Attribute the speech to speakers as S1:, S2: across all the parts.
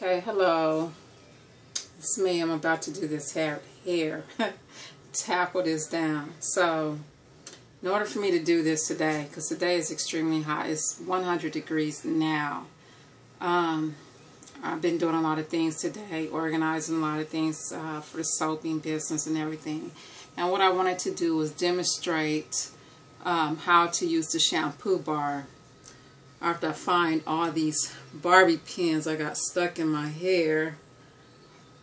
S1: Okay, hello. It's me. I'm about to do this hair. Tackle this down. So, in order for me to do this today, because today is extremely hot, it's 100 degrees now. I've been doing a lot of things today, organizing a lot of things for the soaping business and everything. And what I wanted to do was demonstrate how to use the shampoo bar after I find all these Barbie pins I got stuck in my hair.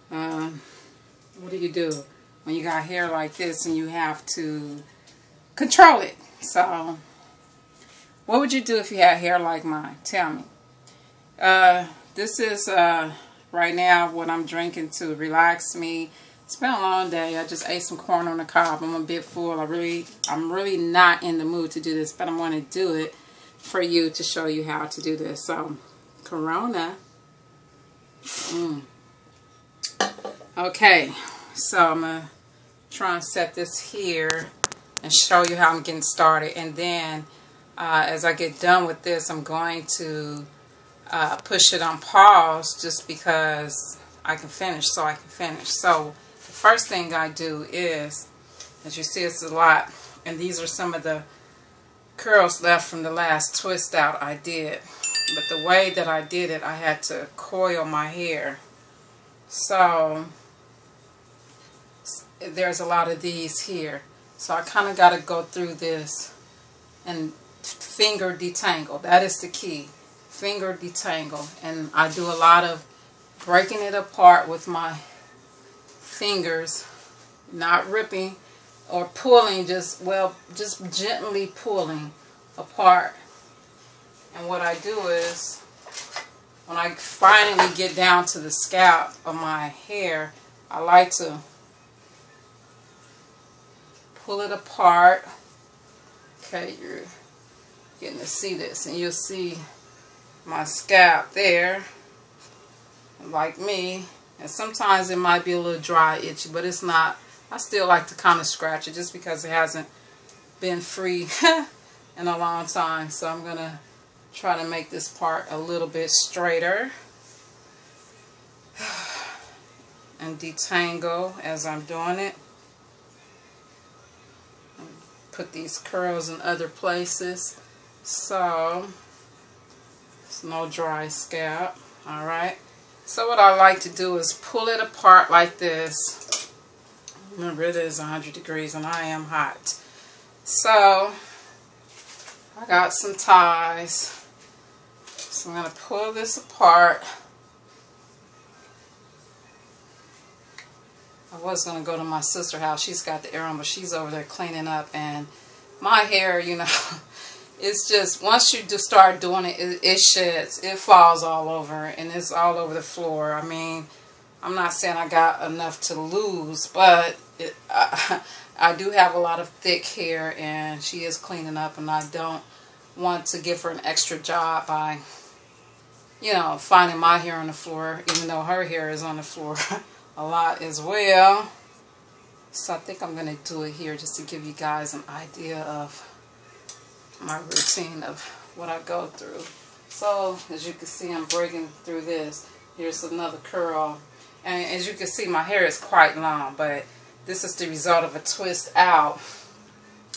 S1: What do you do when you got hair like this and you have to control it? So, what would you do if you had hair like mine? Tell me. This is right now what I'm drinking to relax me. It's been a long day. I just ate some corn on the cob. I'm a bit full. I'm really not in the mood to do this, but I'm going to do it for you to show you how to do this. So, Corona. Okay, so I'm going to try and set this here and show you how I'm getting started. And then, as I get done with this, I'm going to push it on pause just because I can finish, so I can finish. So, the first thing I do is, as you see, it's a lot. And these are some of the curls left from the last twist out I did. But the way that I did it, I had to coil my hair. So there's a lot of these here. So I kind of got to go through this and finger detangle. That is the key. Finger detangle. And I do a lot of breaking it apart with my fingers, not ripping or pulling, just gently pulling apart. And what I do is, when I finally get down to the scalp of my hair, I like to pull it apart. Okay, you're getting to see this, and you'll see my scalp there, like me. And sometimes it might be a little dry, itchy, but it's not. I still like to kind of scratch it just because it hasn't been free in a long time. So I'm going to try to make this part a little bit straighter and detangle as I'm doing it. Put these curls in other places so it's no dry scalp. Alright. So what I like to do is pull it apart like this. Remember, it is 100 degrees and I am hot. So, I got some ties. So I'm going to pull this apart. I was going to go to my sister's house. She's got the air on, but she's over there cleaning up. And my hair, you know, it's just, once you just start doing it, it sheds. It falls all over. And it's all over the floor. I mean, I'm not saying I got enough to lose, but I do have a lot of thick hair, and she is cleaning up, and I don't want to give her an extra job by, you know, finding my hair on the floor, even though her hair is on the floor a lot as well. So I think I'm going to do it here just to give you guys an idea of my routine of what I go through. So, as you can see, I'm breaking through this. Here's another curl. And as you can see, my hair is quite long, but this is the result of a twist out,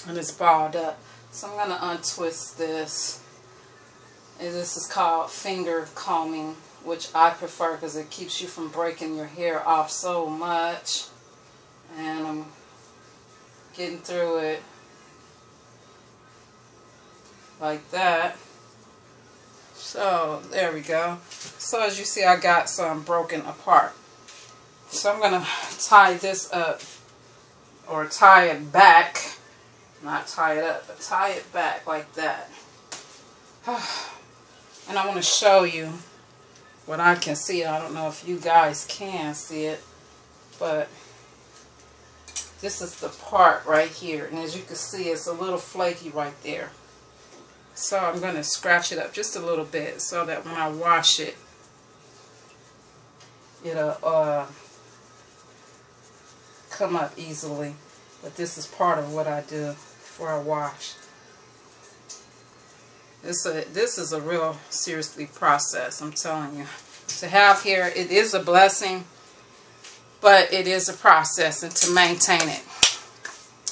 S1: and it's balled up. So I'm going to untwist this. And this is called finger combing, which I prefer because it keeps you from breaking your hair off so much. And I'm getting through it like that. So there we go. So as you see, I got some broken apart. So I'm going to tie this up, or tie it back, not tie it up, but tie it back like that. And I want to show you what I can see. I don't know if you guys can see it, but this is the part right here. And as you can see, it's a little flaky right there. So I'm going to scratch it up just a little bit so that when I wash it, it'll come up easily. But this is part of what I do before I wash. This is a real seriously process, I'm telling you. To have hair, it is a blessing, but it is a process, and to maintain it.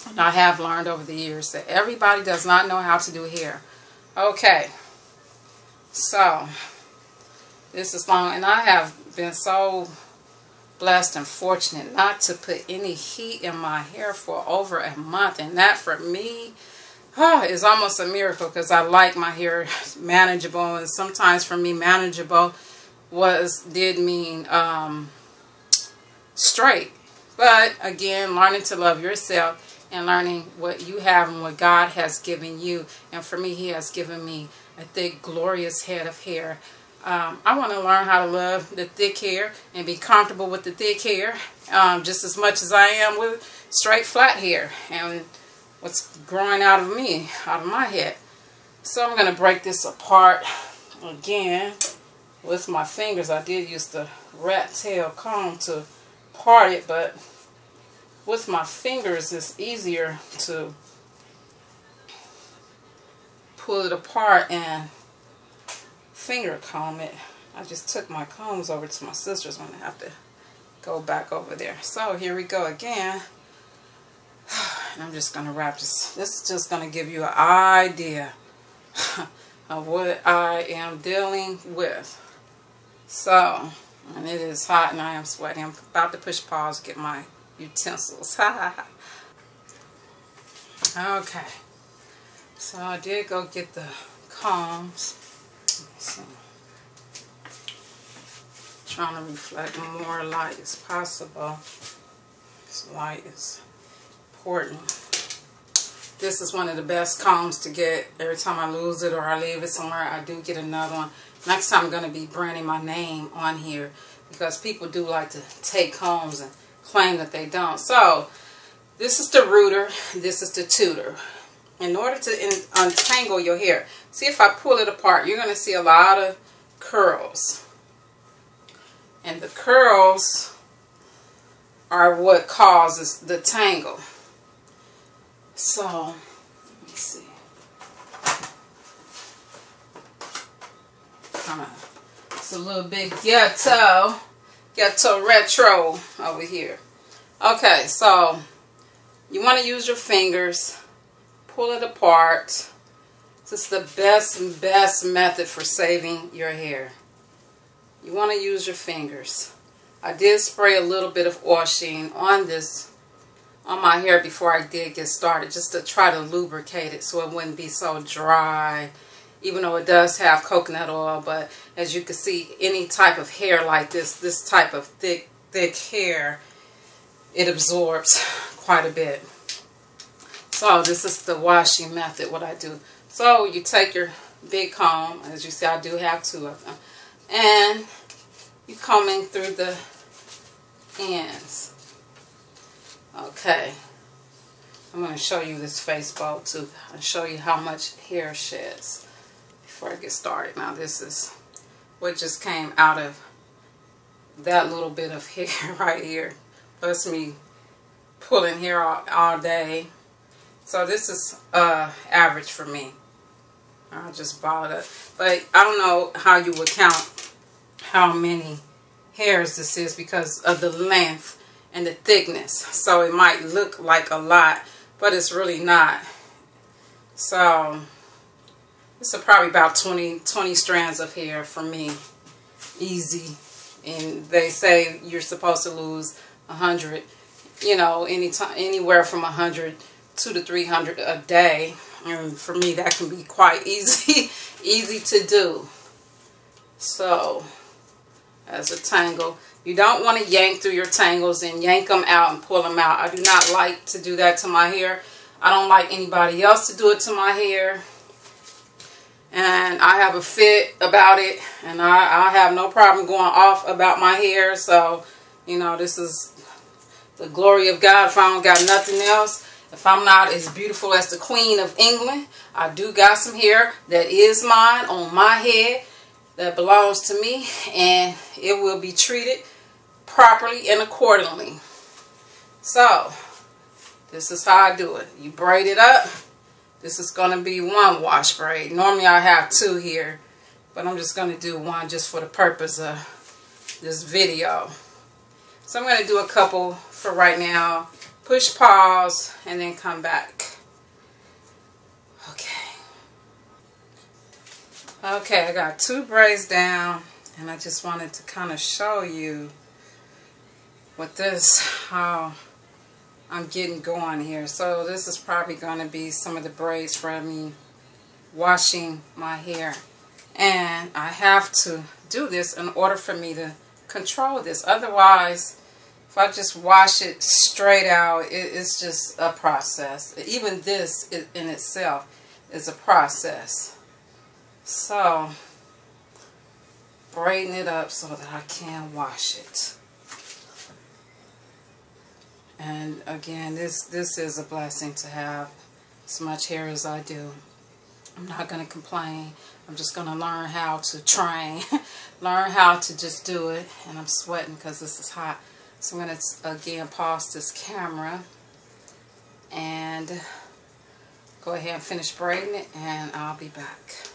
S1: And I have learned over the years that everybody does not know how to do hair. Okay, so this is long, and I have been so blessed and fortunate not to put any heat in my hair for over a month, and that for me is almost a miracle, because I like my hair manageable, and sometimes for me manageable did mean straight. But again, learning to love yourself and learning what you have and what God has given you. And for me, He has given me a thick, glorious head of hair. I want to learn how to love the thick hair and be comfortable with the thick hair just as much as I am with straight, flat hair and what's growing out of me, out of my head. So I'm going to break this apart again with my fingers. I did use the rat tail comb to part it, but with my fingers it's easier to pull it apart and finger comb it. I just took my combs over to my sister's when I have to go back over there. So here we go again. And I'm just going to wrap this. This is just going to give you an idea of what I am dealing with. So, and it is hot and I am sweating. I'm about to push pause, get my utensils. Okay. So I did go get the combs. So, trying to reflect more light as possible. This light is important. This is one of the best combs to get. Every time I lose it or I leave it somewhere, I do get another one. Next time I'm going to be branding my name on here, because people do like to take combs and claim that they don't. So this is the rooter, this is the tutor. In order to untangle your hair, see, if I pull it apart, you're going to see a lot of curls. And the curls are what causes the tangle. So, let me see. It's a little bit ghetto retro over here. Okay, so you want to use your fingers, pull it apart. This is the best method for saving your hair. You want to use your fingers. I did spray a little bit of oil sheen on my hair before I did get started, just to try to lubricate it so it wouldn't be so dry, even though it does have coconut oil. But as you can see, any type of hair like this type of thick hair, it absorbs quite a bit. So this is the washing method, what I do. So you take your big comb, as you see I do have two of them, and you combing through the ends. Okay, I'm going to show you this face bowl too. I'll show you how much hair sheds before I get started. Now this is what just came out of that little bit of hair right here. Plus me pulling hair all day. So this is average for me. I'll just ball it up. But I don't know how you would count how many hairs this is because of the length and the thickness. So it might look like a lot, but it's really not. So this is probably about 20 strands of hair for me. Easy. And they say you're supposed to lose 100, you know, anywhere from 100 to 300 a day. And for me, that can be quite easy to do. So, as a tangle, you don't want to yank through your tangles and yank them out and pull them out. I do not like to do that to my hair. I don't like anybody else to do it to my hair. And I have a fit about it, and I have no problem going off about my hair. So, you know, this is the glory of God. If I don't got nothing else, if I'm not as beautiful as the Queen of England, I do got some hair that is mine on my head that belongs to me, and it will be treated properly and accordingly. So, this is how I do it. You braid it up. This is going to be one wash braid. Normally I have two here, but I'm just going to do one just for the purpose of this video. So I'm going to do a couple for right now. Push pause and then come back. Okay, I got 2 braids down, and I just wanted to kind of show you with this how I'm getting going here. So this is probably going to be some of the braids for me washing my hair. And I have to do this in order for me to control this. Otherwise, if I just wash it straight out, it's just a process. Even this in itself is a process. So, braiding it up so that I can wash it. And again, this is a blessing to have as much hair as I do. I'm not going to complain. I'm just going to learn how to train. Learn how to just do it. And I'm sweating because this is hot. So I'm going to, again, pause this camera. And go ahead and finish braiding it. And I'll be back.